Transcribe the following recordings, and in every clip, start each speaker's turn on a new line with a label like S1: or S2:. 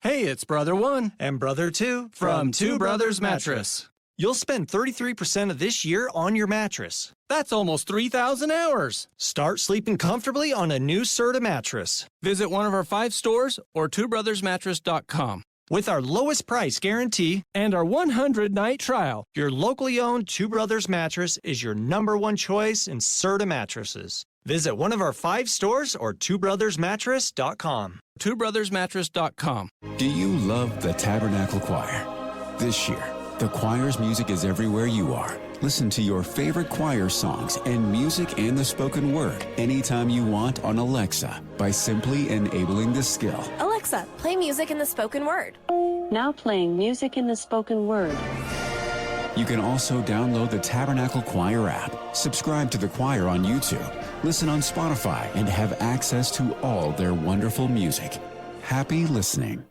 S1: Hey, it's Brother 1
S2: and Brother 2
S1: from Two Brothers Mattress.
S2: You'll spend 33% of this year on your mattress.
S1: That's almost 3,000 hours.
S2: Start sleeping comfortably on a new Serta mattress.
S1: Visit one of our 5 stores or twobrothersmattress.com.
S2: With our lowest price guarantee
S1: and our 100-night trial,
S2: your locally owned Two Brothers mattress is your #1 choice in Serta mattresses. Visit one of our 5 stores or twobrothersmattress.com.
S1: twobrothersmattress.com.
S3: Do you love the Tabernacle Choir? This year, the choir's music is everywhere you are. Listen to your favorite choir songs and music and the spoken word anytime you want on Alexa by simply enabling the skill.
S4: Alexa, play music in the spoken word.
S5: Now playing music in the spoken word.
S3: You can also download the Tabernacle Choir app, subscribe to the choir on YouTube, listen on Spotify, and have access to all their wonderful music. Happy listening.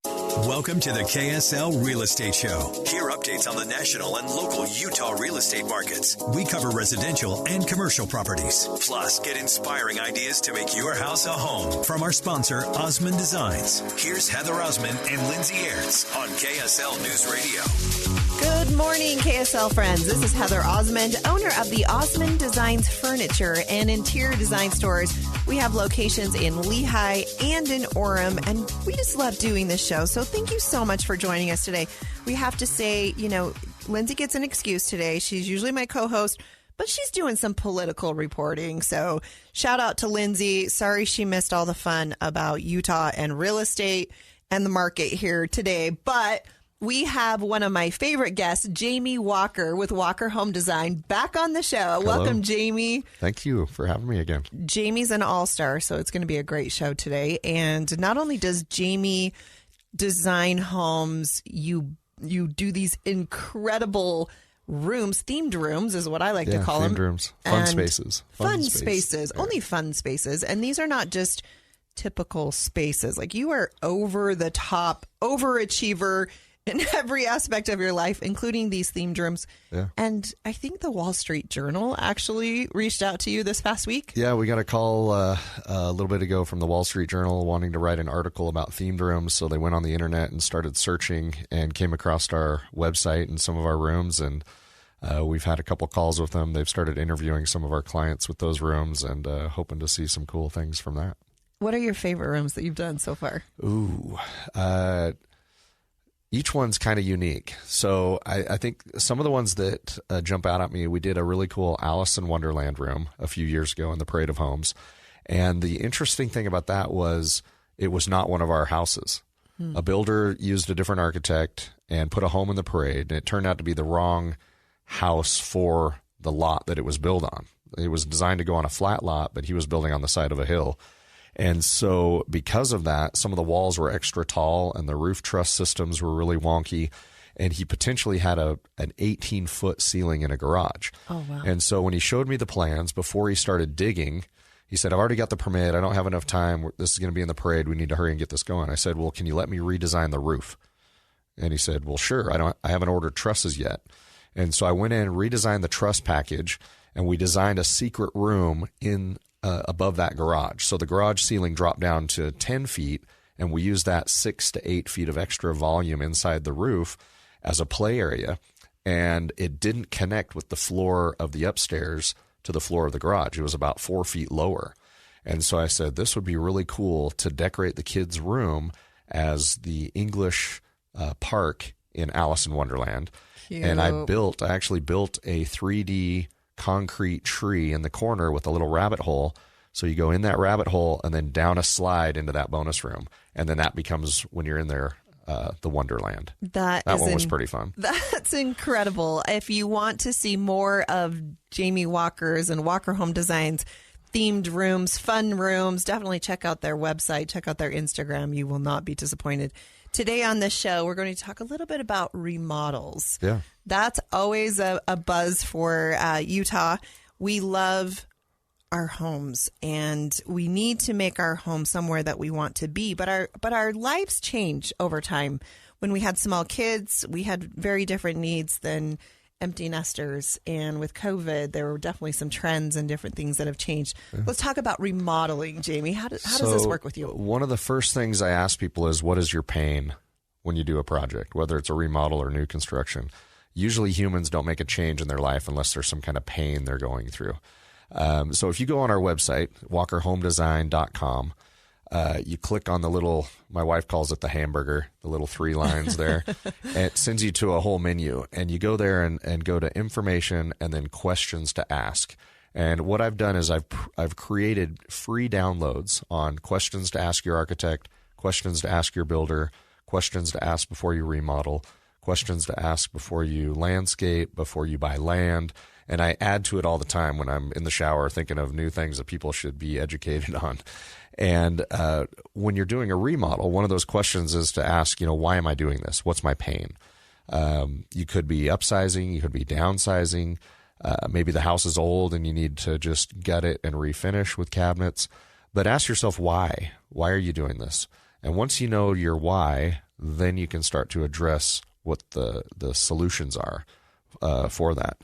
S6: Welcome to the KSL Real Estate Show. Hear updates on the national and local Utah real estate markets. We cover residential and commercial properties. Plus, get inspiring ideas to make your house a home from our sponsor, Osmond Designs. Here's Heather Osmond and Lindsay Aerts on KSL News Radio.
S7: Good morning, KSL friends. This is Heather Osmond, owner of the Osmond Designs Furniture and Interior Design Stores. We have locations in Lehigh and in Orem, and we just love doing this show. So thank you so much for joining us today. We have to say, Lindsay gets an excuse today. She's usually my co-host, but she's doing some political reporting. So shout out to Lindsay. Sorry she missed all the fun about Utah and real estate and the market here today, but we have one of my favorite guests, Jamie Walker with Walker Home Design, back on the show.
S8: Hello.
S7: Welcome, Jamie.
S8: Thank you for having me again.
S7: Jamie's an all-star, so it's going to be a great show today. And not only does Jamie design homes, you do these incredible rooms, themed rooms is what I like to call them.
S8: Themed rooms, fun spaces.
S7: Fun spaces, only fun spaces. And these are not just typical spaces. Like, you are over the top, overachiever in every aspect of your life, including these themed rooms.
S8: Yeah.
S7: And I think the Wall Street Journal actually reached out to you this past week.
S8: Yeah, we got a call a little bit ago from the Wall Street Journal wanting to write an article about themed rooms. So they went on the internet and started searching and came across our website and some of our rooms. And we've had a couple calls with them. They've started interviewing some of our clients with those rooms and hoping to see some cool things from that.
S7: What are your favorite rooms that you've done so far?
S8: Ooh, each one's kind of unique. So I think some of the ones that jump out at me, we did a really cool Alice in Wonderland room a few years ago in the Parade of Homes. And the interesting thing about that was it was not one of our houses. A builder used a different architect and put a home in the parade, and it turned out to be the wrong house for the lot that it was built on. It was designed to go on a flat lot, but he was building on the side of a hill. And so because of that, some of the walls were extra tall and the roof truss systems were really wonky. And he potentially had an 18-foot ceiling in a garage.
S7: Oh, wow.
S8: And so when he showed me the plans, before he started digging, he said, I've already got the permit. I don't have enough time. This is going to be in the parade. We need to hurry and get this going. I said, well, can you let me redesign the roof? And he said, well, sure. I haven't ordered trusses yet. And so I went in, redesigned the truss package, and we designed a secret room in above that garage. So the garage ceiling dropped down to 10 feet, and we used that 6 to 8 feet of extra volume inside the roof as a play area. And it didn't connect with the floor of the upstairs to the floor of the garage. It was about 4 feet lower. And so I said, this would be really cool to decorate the kids' room as the English park in Alice in Wonderland.
S7: Cute.
S8: And I actually built a 3D concrete tree in the corner with a little rabbit hole. So you go in that rabbit hole and then down a slide into that bonus room. And then that becomes, when you're in there, the Wonderland. That one was pretty fun.
S7: That's incredible. If you want to see more of Jamie Walker's and Walker Home Designs themed rooms, fun rooms, definitely check out their website, check out their Instagram. You will not be disappointed. Today on the show, we're going to talk a little bit about remodels.
S8: Yeah.
S7: That's always a buzz for Utah. We love our homes, and we need to make our home somewhere that we want to be. But our lives change over time. When we had small kids, we had very different needs than empty nesters, and with COVID, there were definitely some trends and different things that have changed. Let's talk about remodeling, Jamie. How does this work with you?
S8: One of the first things I ask people is, what is your pain when you do a project, whether it's a remodel or new construction? Usually humans don't make a change in their life unless there's some kind of pain they're going through. So if you go on our website, walkerhomedesign.com, you click on the little, my wife calls it the hamburger, the little 3 lines there. And it sends you to a whole menu. And you go there and go to information and then questions to ask. And what I've done is I've created free downloads on questions to ask your architect, questions to ask your builder, questions to ask before you remodel, questions to ask before you landscape, before you buy land. And I add to it all the time when I'm in the shower thinking of new things that people should be educated on. And when you're doing a remodel, one of those questions is to ask, why am I doing this? What's my pain? You could be upsizing, you could be downsizing. Maybe the house is old and you need to just gut it and refinish with cabinets. But ask yourself why. Why are you doing this? And once you know your why, then you can start to address what the solutions are for that.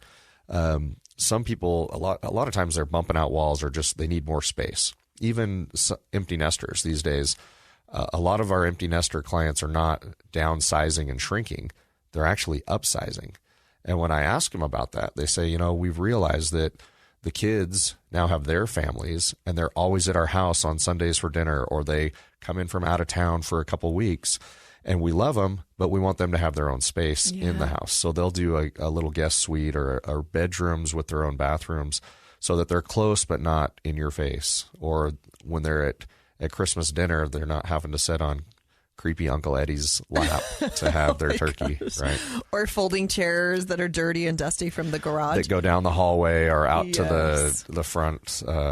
S8: Some people, a lot of times they're bumping out walls or just they need more space. Even empty nesters these days, a lot of our empty nester clients are not downsizing and shrinking. They're actually upsizing. And when I ask them about that, they say, we've realized that the kids now have their families and they're always at our house on Sundays for dinner, or they come in from out of town for a couple weeks. And we love them, but we want them to have their own space in the house. So they'll do a little guest suite or bedrooms with their own bathrooms so that they're close but not in your face. Or when they're at Christmas dinner, they're not having to sit on creepy Uncle Eddie's lap to have their turkey, right?
S7: Or folding chairs that are dirty and dusty from the garage.
S8: That go down the hallway or out to the front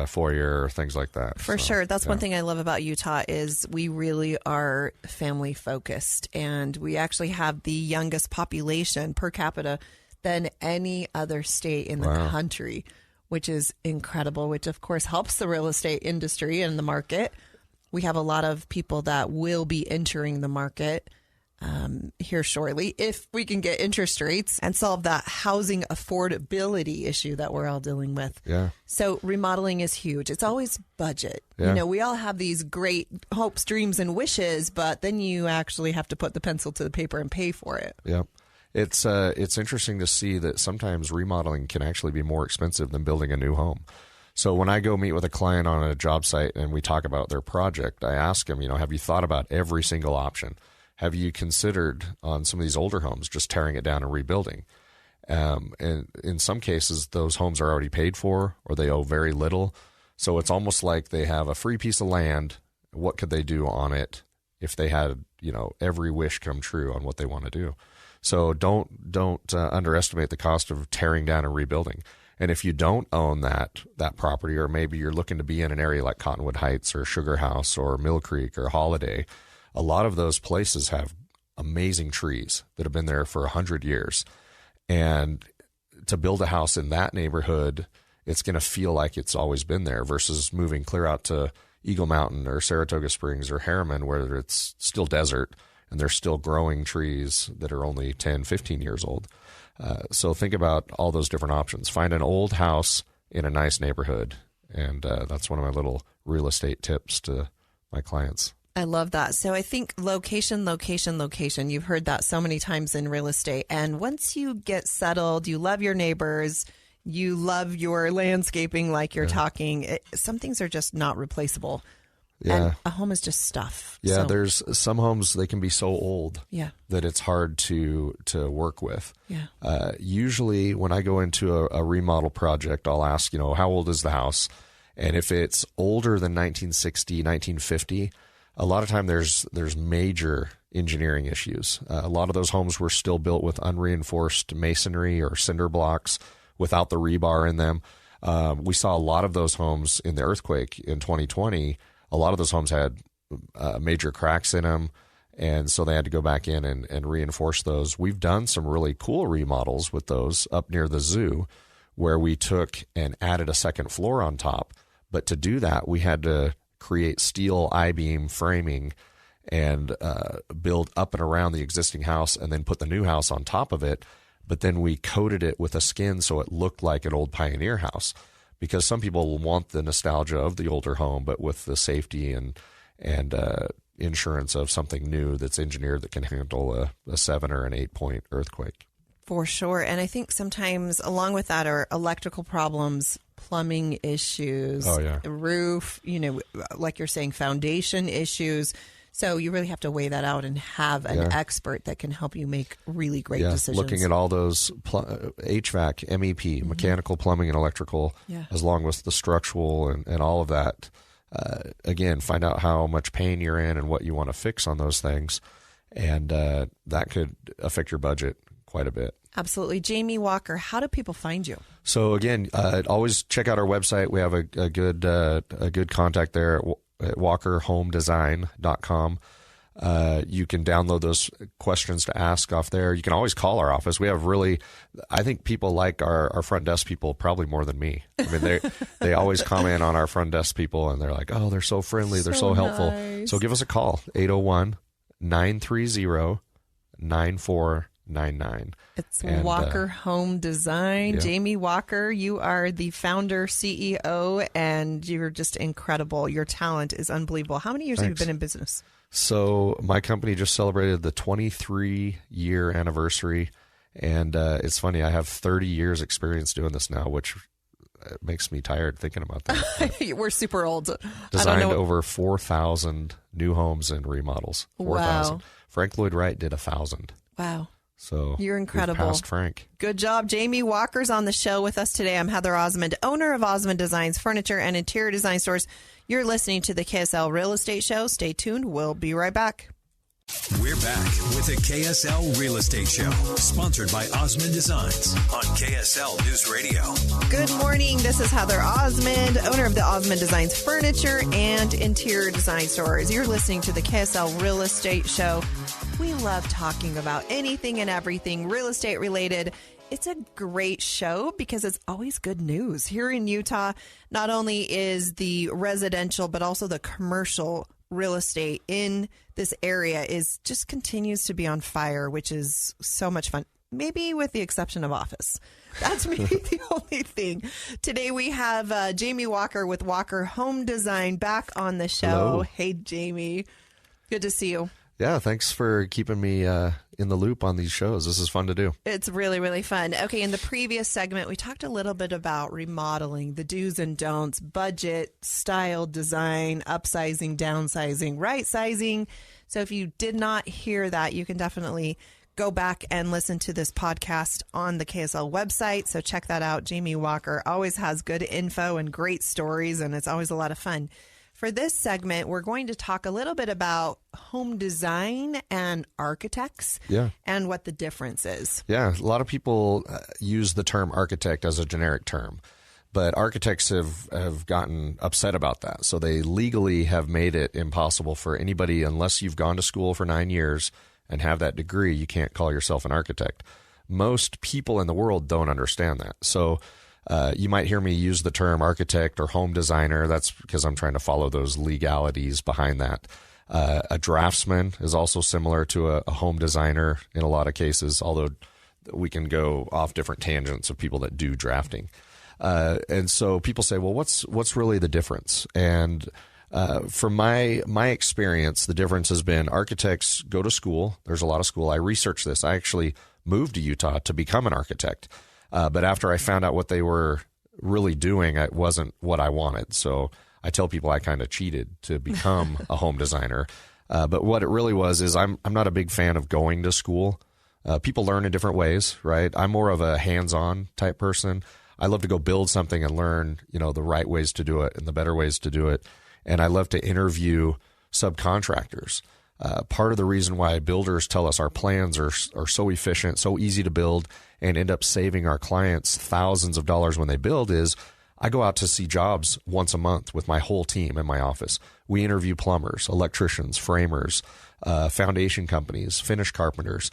S8: foyer or things like that.
S7: For sure. That's one thing I love about Utah is we really are family focused, and we actually have the youngest population per capita than any other state in the country, which is incredible, which of course helps the real estate industry and the market. We have a lot of people that will be entering the market here shortly if we can get interest rates and solve that housing affordability issue that we're all dealing with.
S8: Yeah.
S7: So remodeling is huge. It's always budget.
S8: Yeah.
S7: We all have these great hopes, dreams, and wishes, but then you actually have to put the pencil to the paper and pay for it.
S8: Yeah. It's interesting to see that sometimes remodeling can actually be more expensive than building a new home. So when I go meet with a client on a job site and we talk about their project, I ask them, have you thought about every single option? Have you considered on some of these older homes just tearing it down and rebuilding? And in some cases, those homes are already paid for or they owe very little. So it's almost like they have a free piece of land. What could they do on it if they had, every wish come true on what they want to do? So don't underestimate the cost of tearing down and rebuilding. And if you don't own that property, or maybe you're looking to be in an area like Cottonwood Heights or Sugar House or Mill Creek or Holiday, a lot of those places have amazing trees that have been there for 100 years. And to build a house in that neighborhood, it's going to feel like it's always been there versus moving clear out to Eagle Mountain or Saratoga Springs or Harriman, where it's still desert and there's still growing trees that are only 10, 15 years old. So think about all those different options. Find an old house in a nice neighborhood. And that's one of my little real estate tips to my clients.
S7: I love that. So I think location. You've heard that so many times in real estate. And once you get settled, you love your neighbors, you love your landscaping like you're talking. Some things are just not replaceable.
S8: Yeah.
S7: And a home is just stuff.
S8: Yeah,
S7: so,
S8: there's some homes, they can be so old that it's hard to work with.
S7: Yeah.
S8: Usually when I go into a remodel project, I'll ask, how old is the house? And if it's older than 1960, 1950, a lot of time there's major engineering issues. A lot of those homes were still built with unreinforced masonry or cinder blocks without the rebar in them. We saw a lot of those homes in the earthquake in 2020. A lot of those homes had major cracks in them, and so they had to go back in and reinforce those. We've done some really cool remodels with those up near the zoo where we took and added a second floor on top. But to do that, we had to create steel I-beam framing and build up and around the existing house and then put the new house on top of it. but then we coated it with a skin so it looked like an old pioneer house, because some people want the nostalgia of the older home, but with the safety and insurance of something new that's engineered that can handle a 7 or an 8-point earthquake.
S7: For sure. And I think sometimes along with that are electrical problems, plumbing issues, roof, like you're saying, foundation issues. So you really have to weigh that out and have an expert that can help you make really great decisions.
S8: Looking at all those HVAC, MEP, mechanical, plumbing, and electrical, as long as the structural and all of that. Again, find out how much pain you're in and what you want to fix on those things. And that could affect your budget quite a bit.
S7: Absolutely. Jamie Walker, how do people find you?
S8: So again, always check out our website. We have a good contact there at walkerhomedesign.com. You can download those questions to ask off there. You can always call our office. We have I think people like our front desk people probably more than me. I mean, they always comment on our front desk people, and they're like, oh, they're so friendly. They're so helpful.
S7: Nice.
S8: So give us a call, 801-930-9499.
S7: It's Walker Home Design. Jamie Walker, you are the founder, CEO, and you're just incredible. Your talent is unbelievable. How many years have you been in business?
S8: So my company just celebrated the 23-year anniversary, and it's funny, I have 30 years experience doing this now, which makes me tired thinking about that.
S7: We're super old.
S8: Designed over 4,000 new homes and remodels. 4,000.
S7: Wow.
S8: Frank Lloyd Wright did 1,000.
S7: Wow.
S8: So
S7: you're incredible.
S8: We've passed Frank.
S7: Good job. Jamie Walker's on the show with us today. I'm Heather Osmond, owner of Osmond Designs Furniture and Interior Design Stores. You're listening to the KSL Real Estate Show. Stay tuned. We'll be right back.
S6: We're back with the KSL Real Estate Show, sponsored by Osmond Designs on KSL News Radio.
S7: Good morning. This is Heather Osmond, owner of the Osmond Designs Furniture and Interior Design Stores. You're listening to the KSL Real Estate Show. We love talking about anything and everything real estate related. It's a great show because it's always good news. Here in Utah, not only is the residential, but also the commercial real estate in this area just continues to be on fire, which is so much fun. Maybe with the exception of office. That's maybe the only thing. Today we have Jamie Walker with Walker Home Design back on the show.
S8: Hello.
S7: Hey, Jamie. Good to see you.
S8: Yeah, thanks for keeping me in the loop on these shows. This is fun to do.
S7: It's really, really fun. Okay, in the previous segment, we talked a little bit about remodeling, the do's and don'ts, budget, style, design, upsizing, downsizing, right sizing. So if you did not hear that, you can definitely go back and listen to this podcast on the KSL website. So check that out. Jamie Walker always has good info and great stories, and it's always a lot of fun. For this segment, we're going to talk a little bit about home design and architects and what the difference is.
S8: Yeah, a lot of people use the term architect as a generic term, but architects have gotten upset about that. So they legally have made it impossible for anybody, unless you've gone to school for 9 years and have that degree, you can't call yourself an architect. Most people in the world don't understand that. So you might hear me use the term architect or home designer. That's because I'm trying to follow those legalities behind that. A draftsman is also similar to a home designer in a lot of cases, although we can go off different tangents of people that do drafting. And so people say, well, what's really the difference? And from my experience, the difference has been architects go to school. There's a lot of school. I researched this. I actually moved to Utah to become an architect. But after I found out what they were really doing, it wasn't what I wanted. So I tell people I kind of cheated to become a home designer. But what it really was is I'm not a big fan of going to school. People learn in different ways, right? I'm more of a hands-on type person. I love to go build something and learn, the right ways to do it and the better ways to do it. And I love to interview subcontractors. Part of the reason why builders tell us our plans are so efficient, so easy to build, and end up saving our clients thousands of dollars when they build is I go out to see jobs once a month with my whole team in my office. We interview plumbers, electricians, framers, foundation companies, finish carpenters,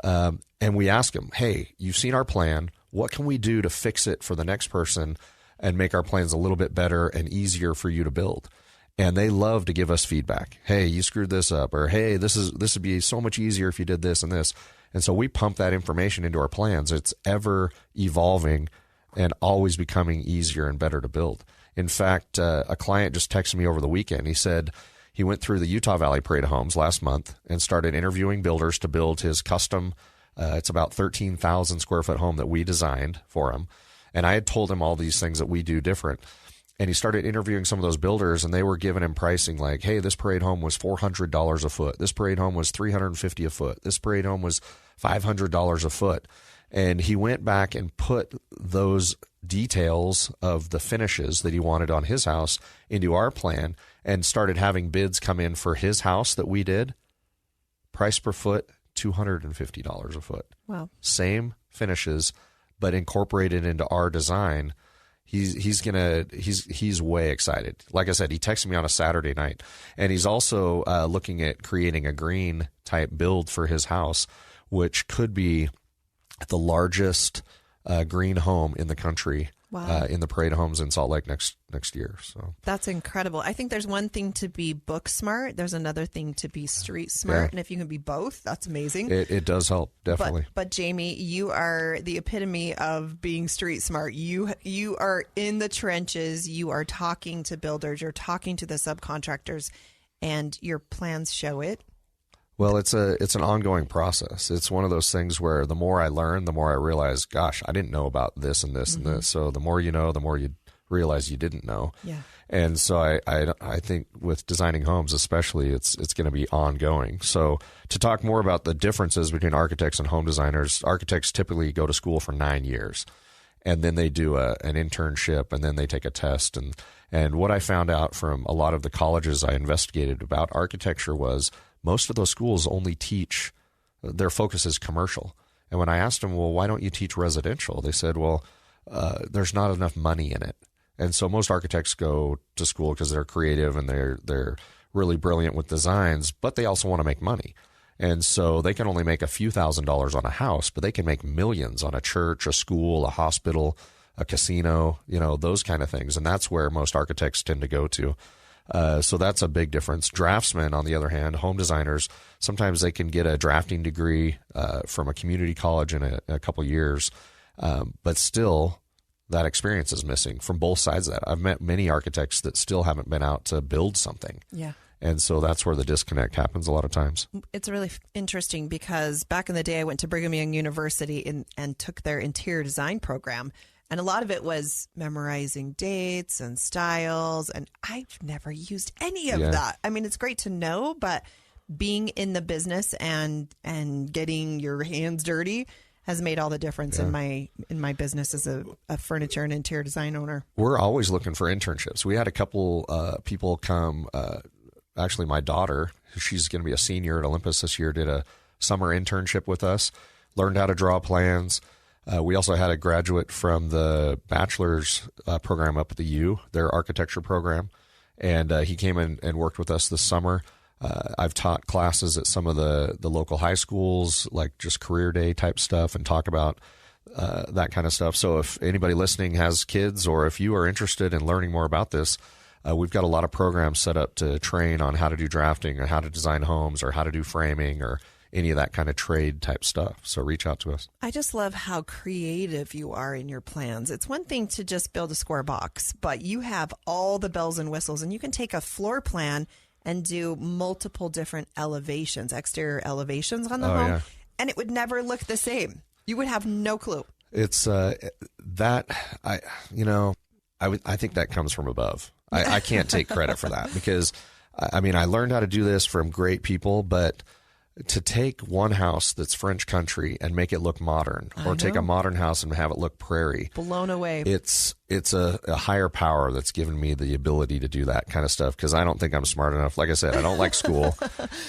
S8: and we ask them, hey, you've seen our plan. What can we do to fix it for the next person and make our plans a little bit better and easier for you to build? And they love to give us feedback. Hey, you screwed this up, or hey, this would be so much easier if you did this and this. And so we pump that information into our plans. It's ever evolving and always becoming easier and better to build. In fact, a client just texted me over the weekend. He said he went through the Utah Valley Parade of Homes last month and started interviewing builders to build his custom, it's about 13,000 square foot home that we designed for him. And I had told him all these things that we do different. And he started interviewing some of those builders, and they were giving him pricing like, hey, this parade home was $400 a foot. This parade home was $350 a foot. This parade home was $500 a foot. And he went back and put those details of the finishes that he wanted on his house into our plan and started having bids come in for his house that we did. Price per foot, $250 a foot.
S7: Wow.
S8: Same finishes, but incorporated into our design. He's way excited. Like I said, he texted me on a Saturday night, and he's also looking at creating a green type build for his house, which could be the largest green home in the country.
S7: Wow.
S8: In the parade of homes in Salt Lake next year. So
S7: that's incredible. I think there's one thing to be book smart. There's another thing to be street smart.
S8: Yeah.
S7: And if you can be both, that's amazing.
S8: It does help, definitely.
S7: But Jamie, you are the epitome of being street smart. You are in the trenches. You are talking to builders. You're talking to the subcontractors, and your plans show it.
S8: Well, it's an ongoing process. It's one of those things where the more I learn, the more I realize, gosh, I didn't know about this and this and this. So the more you know, the more you realize you didn't know.
S7: Yeah.
S8: And so I think with designing homes especially, it's going to be ongoing. So to talk more about the differences between architects and home designers, architects typically go to school for 9 years, and then they do an internship, and then they take a test. And what I found out from a lot of the colleges I investigated about architecture was most of those schools only teach, their focus is commercial. And when I asked them, well, why don't you teach residential? They said, well, there's not enough money in it. And so most architects go to school because they're creative and they're really brilliant with designs, but they also want to make money. And so they can only make a few $1,000s on a house, but they can make millions on a church, a school, a hospital, a casino, those kind of things. And that's where most architects tend to go to. So that's a big difference. Draftsmen, on the other hand, home designers, sometimes they can get a drafting degree from a community college in a couple years, but still that experience is missing from both sides of that. I've met many architects that still haven't been out to build something.
S7: Yeah.
S8: And so that's where the disconnect happens a lot of times.
S7: It's really interesting because back in the day, I went to Brigham Young University and took their interior design program. And a lot of it was memorizing dates and styles. And I've never used any of that. I mean, it's great to know, but being in the business and getting your hands dirty has made all the difference in my business as a furniture and interior design owner.
S8: We're always looking for internships. We had a couple people come. Actually, my daughter, she's going to be a senior at Olympus this year, did a summer internship with us, learned how to draw plans. We also had a graduate from the bachelor's program up at the U, their architecture program, and he came in and worked with us this summer. I've taught classes at some of the local high schools, like just career day type stuff, and talk about that kind of stuff. So if anybody listening has kids, or if you are interested in learning more about this, we've got a lot of programs set up to train on how to do drafting or how to design homes or how to do framing or any of that kind of trade type stuff. So reach out to us.
S7: I just love how creative you are in your plans. It's one thing to just build a square box, but you have all the bells and whistles, and you can take a floor plan and do multiple different elevations, exterior elevations on the home, and it would never look the same. You would have no clue.
S8: It's I think that comes from above. I can't take credit for that because, I mean, I learned how to do this from great people, but to take one house that's French country and make it look modern, or take a modern house and have it look prairie.
S7: Blown away.
S8: It's a higher power that's given me the ability to do that kind of stuff because I don't think I'm smart enough. Like I said, I don't like school.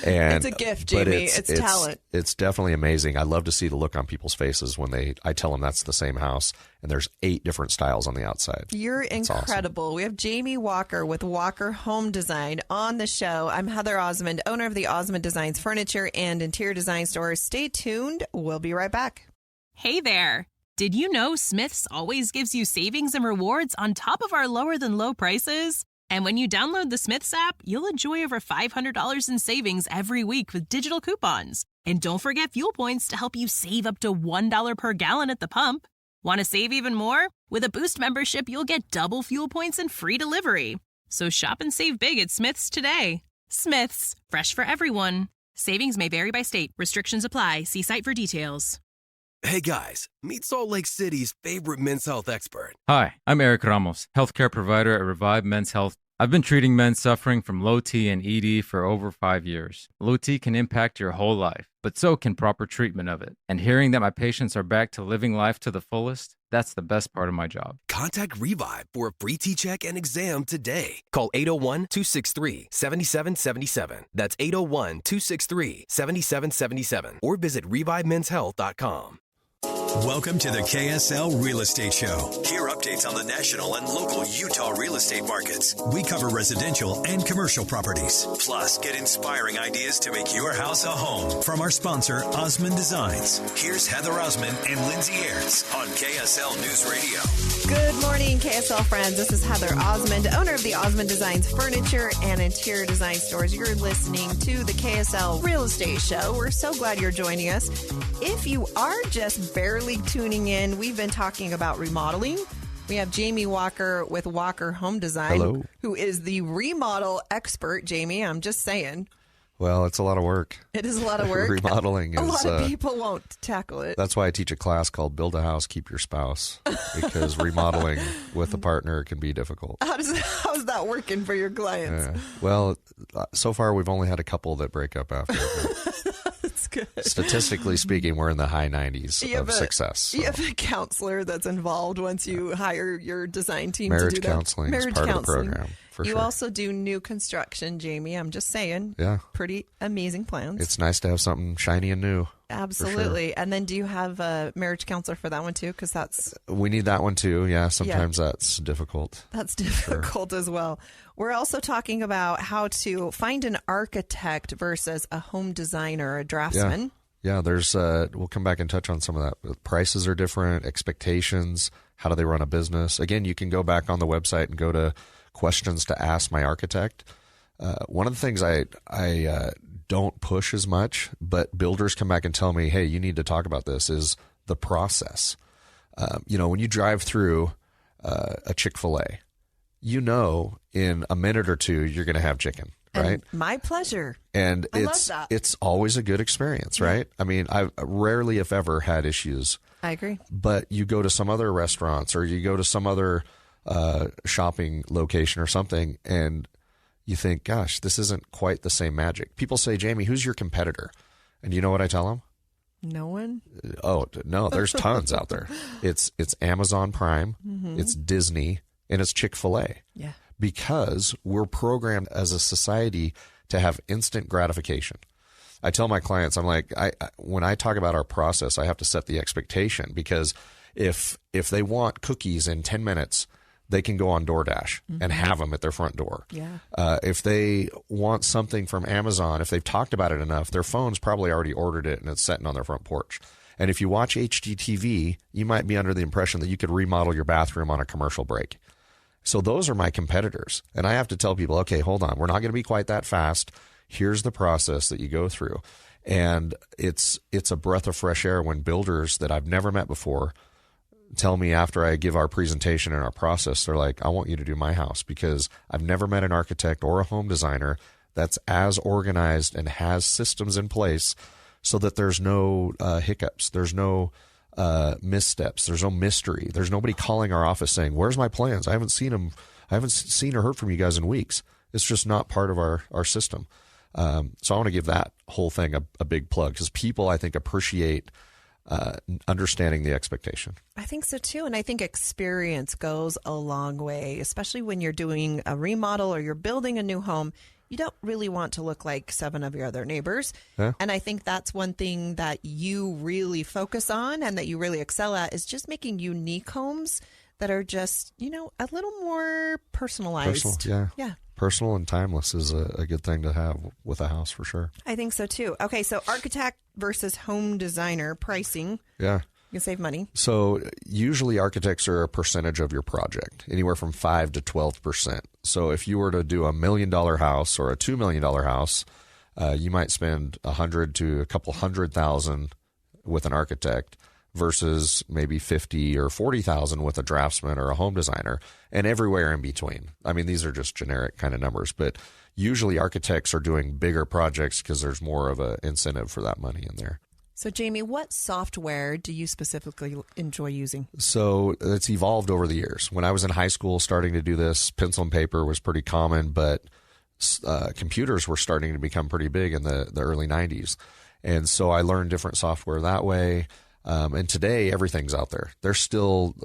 S8: And
S7: it's a gift, Jamie. It's talent.
S8: It's definitely amazing. I love to see the look on people's faces when I tell them that's the same house and there's 8 different styles on the outside.
S7: You're incredible. Awesome. We have Jamie Walker with Walker Home Design on the show. I'm Heather Osmond, owner of the Osmond Designs Furniture and Interior Design Store. Stay tuned. We'll be right back.
S9: Hey there. Did you know Smith's always gives you savings and rewards on top of our lower than low prices? And when you download the Smiths app, you'll enjoy over $500 in savings every week with digital coupons. And don't forget fuel points to help you save up to $1 per gallon at the pump. Want to save even more? With a Boost membership, you'll get double fuel points and free delivery. So shop and save big at Smith's today. Smith's, fresh for everyone. Savings may vary by state. Restrictions apply. See site for details.
S10: Hey guys, meet Salt Lake City's favorite men's health expert.
S11: Hi, I'm Eric Ramos, healthcare provider at Revive Men's Health. I've been treating men suffering from low T and ED for over 5 years. Low T can impact your whole life, but so can proper treatment of it. And hearing that my patients are back to living life to the fullest, that's the best part of my job.
S10: Contact Revive for a free T-check and exam today. Call 801-263-7777. That's 801-263-7777. Or visit ReviveMen'sHealth.com.
S6: Welcome to the KSL Real Estate Show. Hear updates on the national and local Utah real estate markets. We cover residential and commercial properties. Plus, get inspiring ideas to make your house a home from our sponsor, Osmond Designs. Here's Heather Osmond and Lindsay Aerts on KSL News Radio.
S7: Good morning, KSL friends. This is Heather Osmond, owner of the Osmond Designs Furniture and Interior Design Stores. You're listening to the KSL Real Estate Show. We're so glad you're joining us. If you are just barely tuning in, we've been talking about remodeling. We have Jamie Walker with Walker Home Design,
S8: Hello.
S7: Who is the remodel expert. Jamie, I'm just saying.
S8: Well, it's a lot of work.
S7: It is a lot of work.
S8: Remodeling is...
S7: A lot of people won't tackle it.
S8: That's why I teach a class called Build a House, Keep Your Spouse, because remodeling with a partner can be difficult.
S7: How's that working for your clients?
S8: Well, so far we've only had a couple that break up after.
S7: That's good.
S8: Statistically speaking, we're in the high 90s of success. So.
S7: You have a counselor that's involved once you hire your design team to do that.
S8: Counseling is part of the program.
S7: You also do new construction, Jamie. I'm just saying.
S8: Yeah.
S7: Pretty amazing plans.
S8: It's nice to have something shiny and new.
S7: Absolutely.
S8: Sure.
S7: And then do you have a marriage counselor for that one too? Because
S8: we need that one too. Yeah. Sometimes that's difficult.
S7: That's difficult as well. We're also talking about how to find an architect versus a home designer, a draftsman.
S8: Yeah. There's, we'll come back and touch on some of that. Prices are different, expectations. How do they run a business? Again, you can go back on the website and go to questions to ask my architect. One of the things I don't push as much, but builders come back and tell me, hey, you need to talk about this, is the process. When you drive through a Chick-fil-A, in a minute or two, you're going to have chicken, right?
S7: And my pleasure.
S8: And
S7: I love that.
S8: It's always a good experience, right? I mean, I've rarely, if ever, had issues.
S7: I agree.
S8: But you go to some other restaurants or you go to some other shopping location or something, and you think, gosh, this isn't quite the same magic. People say, Jamie, who's your competitor? And you know what I tell them?
S7: No one.
S8: Oh, no, there's tons out there. It's Amazon Prime, it's Disney, and it's Chick-fil-A.
S7: Yeah.
S8: Because we're programmed as a society to have instant gratification. I tell my clients, I'm like, when I talk about our process, I have to set the expectation, because if they want cookies in 10 minutes, they can go on DoorDash and have them at their front door.
S7: Yeah.
S8: If they want something from Amazon, if they've talked about it enough, their phone's probably already ordered it and it's sitting on their front porch. And if you watch HGTV, you might be under the impression that you could remodel your bathroom on a commercial break. So those are my competitors. And I have to tell people, okay, hold on. We're not going to be quite that fast. Here's the process that you go through. And it's a breath of fresh air when builders that I've never met before tell me after I give our presentation and our process, they're like, I want you to do my house, because I've never met an architect or a home designer that's as organized and has systems in place so that there's no hiccups. There's no missteps. There's no mystery. There's nobody calling our office saying, where's my plans? I haven't seen them. I haven't seen or heard from you guys in weeks. It's just not part of our system. So I want to give that whole thing a big plug, because people, I think, appreciate understanding the expectation.
S7: I think so too. And I think experience goes a long way, especially when you're doing a remodel or you're building a new home. You don't really want to look like 7 of your other neighbors.
S8: Yeah.
S7: And I think that's one thing that you really focus on and that you really excel at, is just making unique homes that are just, a little more personalized.
S8: Personal, yeah. Personal and timeless is a good thing to have with a house, for sure.
S7: I think so too. Okay, so architect versus home designer pricing.
S8: Yeah.
S7: can save money.
S8: So usually architects are a percentage of your project, anywhere from 5 to 12%. So if you were to do $1 million house or a $2 million house, you might spend $100,000 to a couple $100,000 with an architect versus maybe $50,000 or $40,000 with a draftsman or a home designer, and everywhere in between. I mean, these are just generic kind of numbers, but usually architects are doing bigger projects because there's more of an incentive for that money in there.
S7: So, Jamie, what software do you specifically enjoy using?
S8: So it's evolved over the years. When I was in high school starting to do this, pencil and paper was pretty common, but computers were starting to become pretty big in the early 90s. And so I learned different software that way. And today, everything's out there. There's still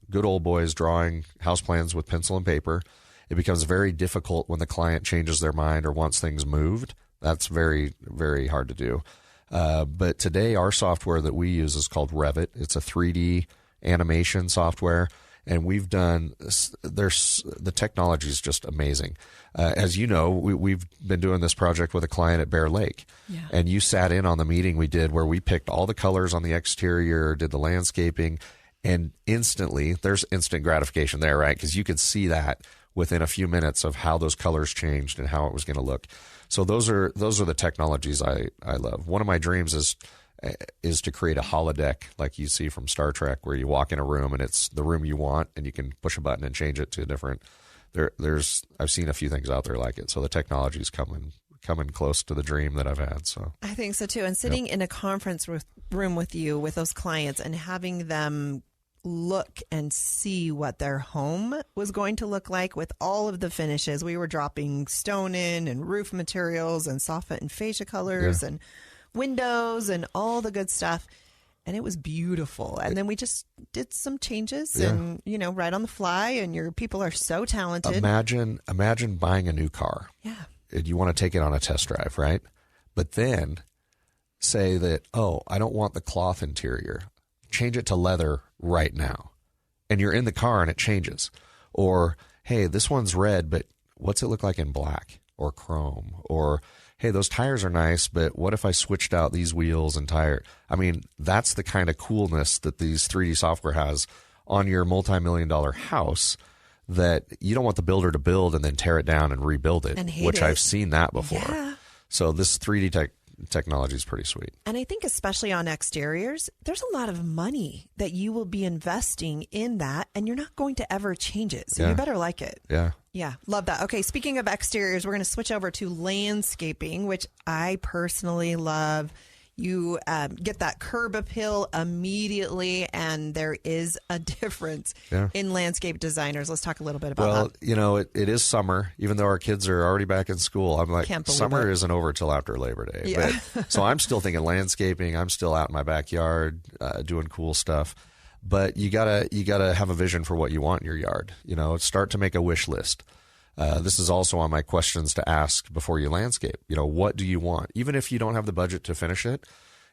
S8: good old boys drawing house plans with pencil and paper. It becomes very difficult when the client changes their mind or wants things moved. That's very, very hard to do. But today, our software that we use is called Revit. It's a 3D animation software. And the technology is just amazing. As you know, we've been doing this project with a client at Bear Lake. Yeah. And you sat in on the meeting we did where we picked all the colors on the exterior, did the landscaping, and instantly, there's instant gratification there, right? Because you could see that within a few minutes of how those colors changed and how it was going to look. So those are the technologies I love. One of my dreams is to create a holodeck like you see from Star Trek, where you walk in a room and it's the room you want and you can push a button and change it to a different. I've seen a few things out there like it. So the technology's coming close to the dream that I've had. So
S7: I think so too. And sitting in a conference room with you, with those clients, and having them look and see what their home was going to look like with all of the finishes. We were dropping stone in and roof materials and soffit and fascia colors and windows and all the good stuff. And it was beautiful. And then we just did some changes and, right on the fly. And your people are so talented.
S8: Imagine buying a new car.
S7: Yeah.
S8: And you want to take it on a test drive, right? But then say that, I don't want the cloth interior. Change it to leather right now. And you're in the car and it changes. Or, hey, this one's red, but what's it look like in black or chrome? Or, hey, those tires are nice, but what if I switched out these wheels and tire? I mean, that's the kind of coolness that these 3D software has on your multi-million-dollar house, that you don't want the builder to build and then tear it down and rebuild it, which I've seen that before. Yeah. So this 3D technology is pretty sweet.
S7: And I think especially on exteriors, there's a lot of money that you will be investing in that, and you're not going to ever change it. So you better like it.
S8: Yeah.
S7: Yeah, love that. Okay, speaking of exteriors, we're going to switch over to landscaping, which I personally love. You get that curb appeal immediately, and there is a difference in landscape designers. Let's talk a little bit about that.
S8: Well, it is summer, even though our kids are already back in school. I'm like, summer isn't over till after Labor Day.
S7: Yeah.
S8: But, so I'm still thinking landscaping. I'm still out in my backyard doing cool stuff. But you gotta have a vision for what you want in your yard. Start to make a wish list. This is also on my questions to ask before you landscape. What do you want? Even if you don't have the budget to finish it,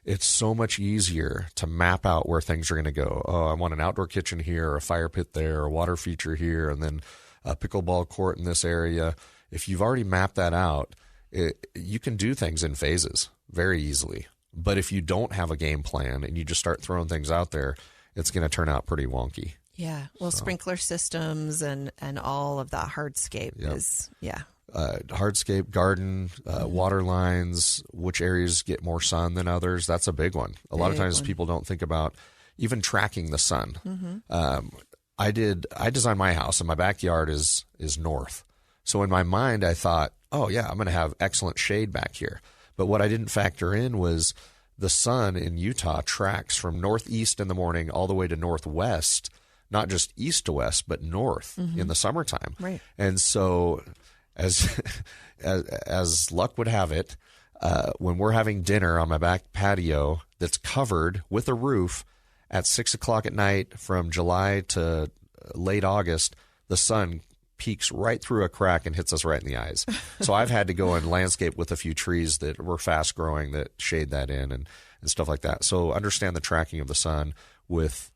S8: it's so much easier to map out where things are going to go. Oh, I want an outdoor kitchen here, or a fire pit there, or a water feature here, and then a pickleball court in this area. If you've already mapped that out, you can do things in phases very easily. But if you don't have a game plan and you just start throwing things out there, it's going to turn out pretty wonky.
S7: Yeah. Well, sprinkler systems and all of that hardscape is,
S8: hardscape, garden, water lines, which areas get more sun than others. That's a big one. A lot of times people don't think about even tracking the sun. Mm-hmm. I designed my house and my backyard is north. So in my mind, I thought, I'm going to have excellent shade back here. But what I didn't factor in was the sun in Utah tracks from northeast in the morning all the way to northwest, not just east to west, but north in the summertime.
S7: Right.
S8: And so as luck would have it, when we're having dinner on my back patio that's covered with a roof at 6 o'clock at night from July to late August, the sun peeks right through a crack and hits us right in the eyes. So I've had to go and landscape with a few trees that were fast growing that shade that in and stuff like that. So understand the tracking of the sun with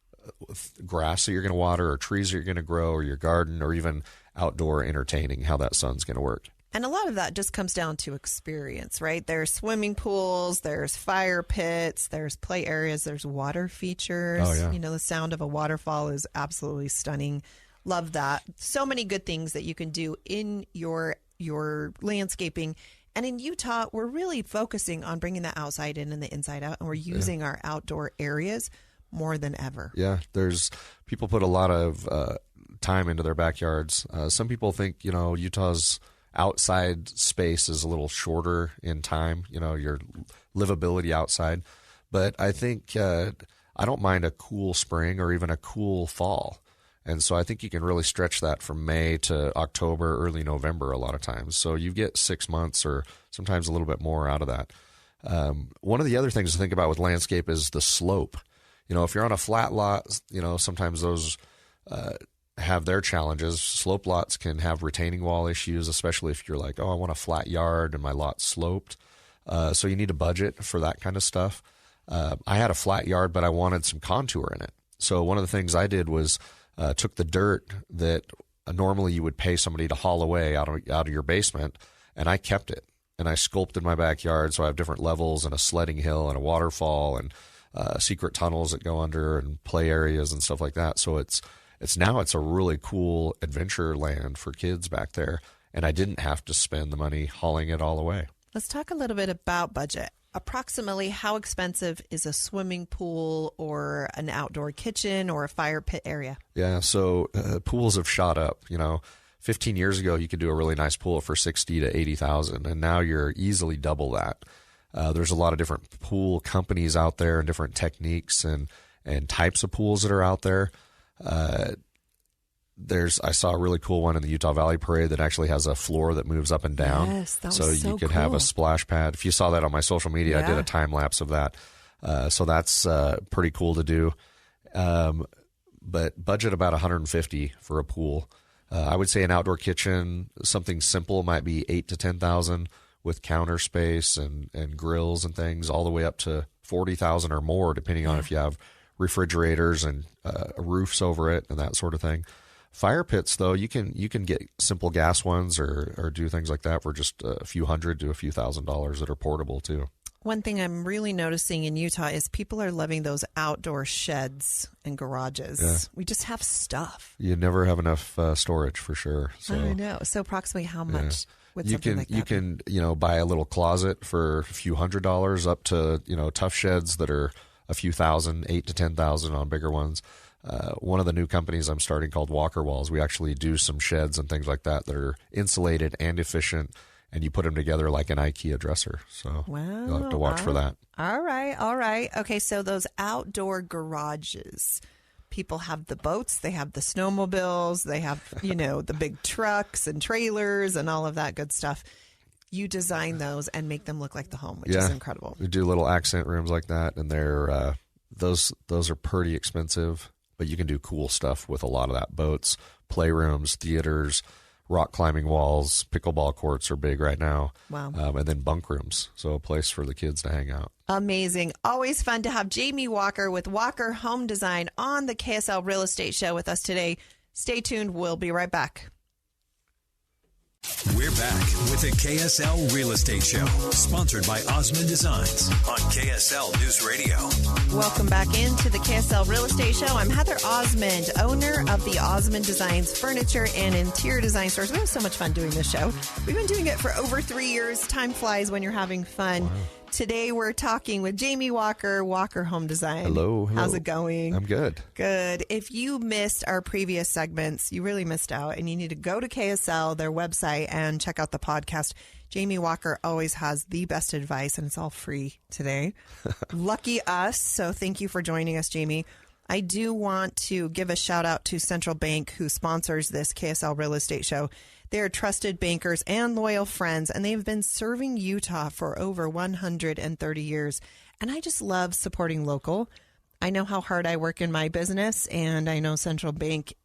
S8: grass that you're going to water, or trees that you're going to grow, or your garden, or even outdoor entertaining, how that sun's going to work.
S7: And a lot of that just comes down to experience, right? There's swimming pools, there's fire pits, there's play areas, there's water features.
S8: Oh, yeah.
S7: You know, the sound of a waterfall is absolutely stunning. Love that. So many good things that you can do in your landscaping. And in Utah, we're really focusing on bringing the outside in and the inside out, and we're using our outdoor areas more than ever.
S8: Yeah, people put a lot of time into their backyards. Some people think, Utah's outside space is a little shorter in time, your livability outside. But I think I don't mind a cool spring or even a cool fall. And so I think you can really stretch that from May to October, early November a lot of times. So you get 6 months or sometimes a little bit more out of that. One of the other things to think about with landscape is the slope. If you're on a flat lot, sometimes those have their challenges. Slope lots can have retaining wall issues, especially if you're like, I want a flat yard and my lot's sloped. So you need a budget for that kind of stuff. I had a flat yard, but I wanted some contour in it. So one of the things I did was took the dirt that normally you would pay somebody to haul away out of your basement, and I kept it. And I sculpted my backyard so I have different levels and a sledding hill and a waterfall and secret tunnels that go under and play areas and stuff like that. So it's a really cool adventure land for kids back there, and I didn't have to spend the money hauling it all away.
S7: Let's talk a little bit about budget. Approximately how expensive is a swimming pool or an outdoor kitchen or a fire pit area?
S8: Yeah, so pools have shot up. 15 years ago, you could do a really nice pool for $60,000 to $80,000, and now you're easily double that. There's a lot of different pool companies out there and different techniques and types of pools that are out there. I saw a really cool one in the Utah Valley Parade that actually has a floor that moves up and down.
S7: Yes, that was
S8: so you could have a splash pad. If you saw that on my social media, I did a time lapse of that. So that's pretty cool to do. But budget about $150,000 for a pool. I would say an outdoor kitchen, something simple might be $8,000 to $10,000 with counter space and grills and things, all the way up to $40,000 or more, depending on if you have refrigerators and roofs over it and that sort of thing. Fire pits, though, you can get simple gas ones or do things like that for just a few $100 to a few $1,000s that are portable too.
S7: One thing I'm really noticing in Utah is people are loving those outdoor sheds and garages.
S8: Yeah.
S7: We just have stuff.
S8: You never have enough storage for sure. So,
S7: I know. So approximately how much would something like that
S8: you can buy a little closet for a few $100s up to tough sheds that are a few thousand, $8,000 to $10,000 on bigger ones. One of the new companies I'm starting called Walker Walls, we actually do some sheds and things like that are insulated and efficient, and you put them together like an IKEA dresser. So you'll have to watch for that.
S7: All right. Okay, so those outdoor garages, people have the boats, they have the snowmobiles, they have, the big trucks and trailers and all of that good stuff. You design those and make them look like the home, which is incredible.
S8: We do little accent rooms like that, and they're those are pretty expensive, but you can do cool stuff with a lot of that. Boats, playrooms, theaters, rock climbing walls, pickleball courts are big right now.
S7: Wow.
S8: And then bunk rooms, so a place for the kids to hang out.
S7: Amazing. Always fun to have Jamie Walker with Walker Home Design on the KSL Real Estate Show with us today. Stay tuned. We'll be right back.
S6: We're back with the KSL Real Estate Show, sponsored by Osmond Designs on KSL News Radio.
S7: Welcome back into the KSL Real Estate Show. I'm Heather Osmond, owner of the Osmond Designs Furniture and Interior Design Stores. We have so much fun doing this show. We've been doing it for over 3 years. Time flies when you're having fun. Wow. Today we're talking with Jamie Walker, Walker Home Design.
S8: Hello.
S7: How's it going?
S8: I'm good.
S7: Good. If you missed our previous segments, you really missed out, and you need to go to KSL, their website, and check out the podcast. Jamie Walker always has the best advice, and it's all free today. Lucky us. So thank you for joining us, Jamie. I do want to give a shout out to Central Bank, who sponsors this KSL Real Estate Show. They're trusted bankers and loyal friends, and they've been serving Utah for over 130 years. And I just love supporting local. I know how hard I work in my business, and I know Central Bank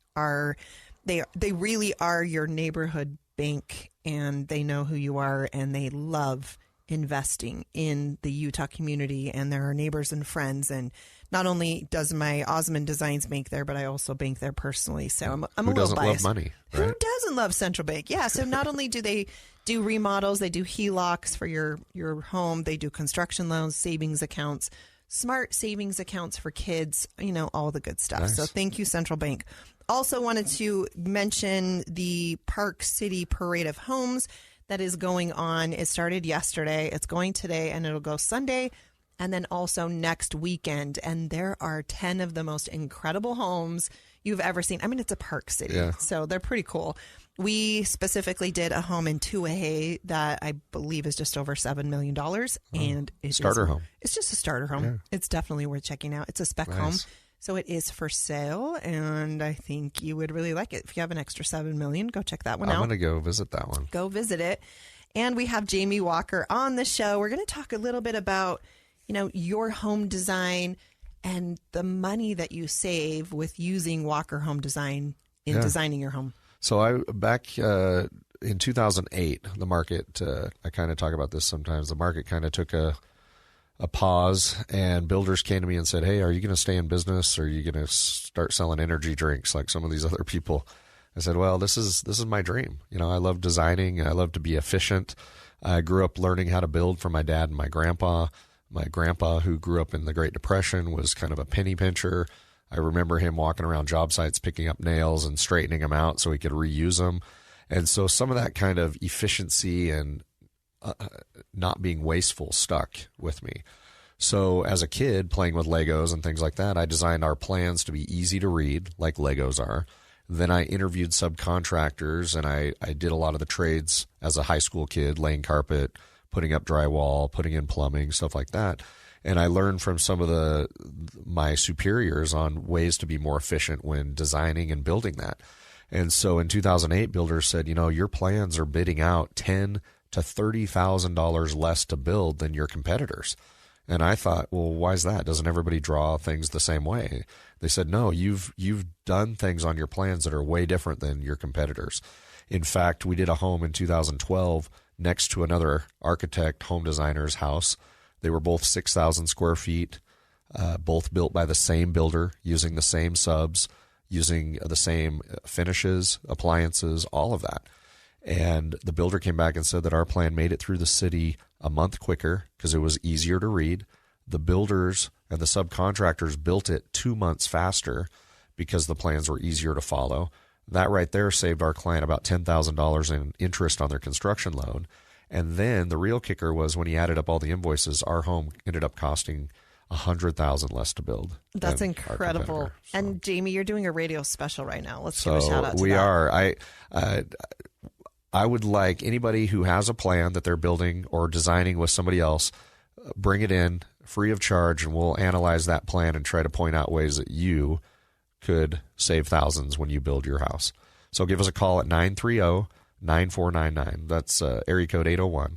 S7: they really are your neighborhood bank, and they know who you are, and they love investing in the Utah community and their neighbors and friends. And not only does my Osmond Designs bank there, but I also bank there personally. So I'm a little biased.
S8: Who doesn't love money, right?
S7: Who doesn't love Central Bank? Yeah. So not only do they do remodels, they do HELOCs for your home. They do construction loans, savings accounts, smart savings accounts for kids, all the good stuff. Nice. So thank you, Central Bank. Also wanted to mention the Park City Parade of Homes that is going on. It started yesterday. It's going today, and it'll go Sunday, and then also next weekend. And there are 10 of the most incredible homes you've ever seen. I mean, it's a Park City, so they're pretty cool. We specifically did a home in Tuahe that I believe is just over $7 million. And it's
S8: home.
S7: It's just a starter home. Yeah. It's definitely worth checking out. It's a spec home. So it is for sale, and I think you would really like it. If you have an extra $7 million, go check that one out.
S8: I'm going to go visit that one.
S7: Go visit it. And we have Jamie Walker on the show. We're going to talk a little bit about, your home design and the money that you save with using Walker Home Design in designing your home.
S8: So back in 2008, the market, I kind of talk about this sometimes, the market kind of took a pause, and builders came to me and said, hey, are you going to stay in business, or are you going to start selling energy drinks like some of these other people? I said, well, this is my dream. I love designing. I love to be efficient. I grew up learning how to build from my dad and my grandpa. My grandpa, who grew up in the Great Depression, was kind of a penny pincher. I remember him walking around job sites picking up nails and straightening them out so he could reuse them. And so some of that kind of efficiency and not being wasteful stuck with me. So as a kid playing with Legos and things like that, I designed our plans to be easy to read, like Legos are. Then I interviewed subcontractors, and I did a lot of the trades as a high school kid, laying carpet, putting up drywall, putting in plumbing, stuff like that. And I learned from some of my superiors on ways to be more efficient when designing and building that. And so in 2008, builders said, your plans are bidding out $10,000 to $30,000 less to build than your competitors. And I thought, well, why is that? Doesn't everybody draw things the same way? They said, no, you've done things on your plans that are way different than your competitors. In fact, we did a home in 2012 next to another architect, home designer's house. They were both 6,000 square feet, both built by the same builder, using the same subs, using the same finishes, appliances, all of that. And the builder came back and said that our plan made it through the city a month quicker because it was easier to read. The builders and the subcontractors built it 2 months faster because the plans were easier to follow. That right there saved our client about $10,000 in interest on their construction loan. And then the real kicker was when he added up all the invoices, our home ended up costing $100,000 less to build.
S7: That's incredible. So. And Jamie, you're doing a radio special right now. Let's give a shout out to that.
S8: We are. I would like anybody who has a plan that they're building or designing with somebody else, bring it in free of charge, and we'll analyze that plan and try to point out ways that you could save thousands when you build your house. So give us a call at 930-9499. That's area code 801,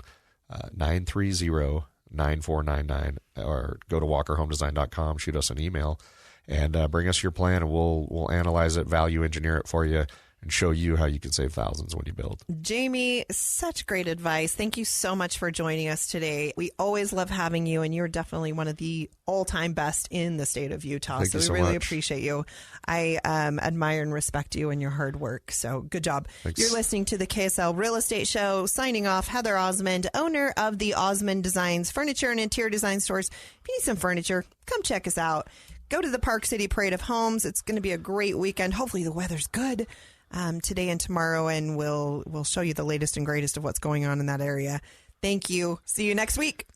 S8: 930-9499, or go to walkerhomedesign.com, shoot us an email, and bring us your plan, and we'll analyze it, value engineer it for you, and show you how you can save thousands when you build.
S7: Jamie, such great advice. Thank you so much for joining us today. We always love having you, and you're definitely one of the all-time best in the state of Utah.
S8: Thank you so
S7: we really
S8: much.
S7: Appreciate you. I admire and respect you and your hard work. So good job.
S8: Thanks.
S7: You're listening to the KSL Real Estate Show. Signing off, Heather Osmond, owner of the Osmond Designs Furniture and Interior Design Stores. If you need some furniture, come check us out. Go to the Park City Parade of Homes. It's going to be a great weekend. Hopefully the weather's good today and tomorrow, and we'll show you the latest and greatest of what's going on in that area. Thank you. See you next week.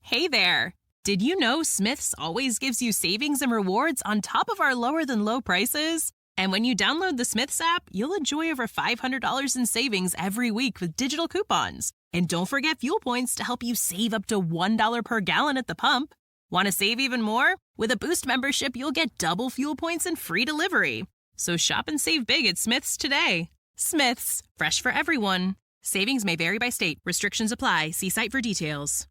S9: Hey there. Did you know Smith's always gives you savings and rewards on top of our lower than low prices? And when you download the Smith's app, you'll enjoy over $500 in savings every week with digital coupons. And don't forget fuel points to help you save up to $1 per gallon at the pump. Want to save even more? With a Boost membership, you'll get double fuel points and free delivery. So shop and save big at Smith's today. Smith's, fresh for everyone. Savings may vary by state. Restrictions apply. See site for details.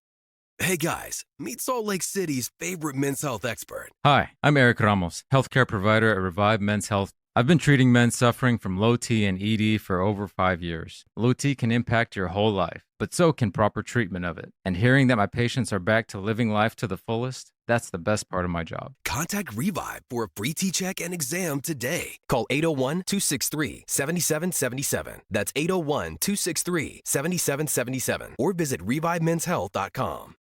S10: Hey guys, meet Salt Lake City's favorite men's health expert.
S11: Hi, I'm Eric Ramos, healthcare provider at Revive Men's Health. I've been treating men suffering from low T and ED for over 5 years. Low T can impact your whole life, but so can proper treatment of it. And hearing that my patients are back to living life to the fullest, that's the best part of my job.
S10: Contact Revive for a free T-check and exam today. Call 801-263-7777. That's 801-263-7777. Or visit ReviveMen'sHealth.com.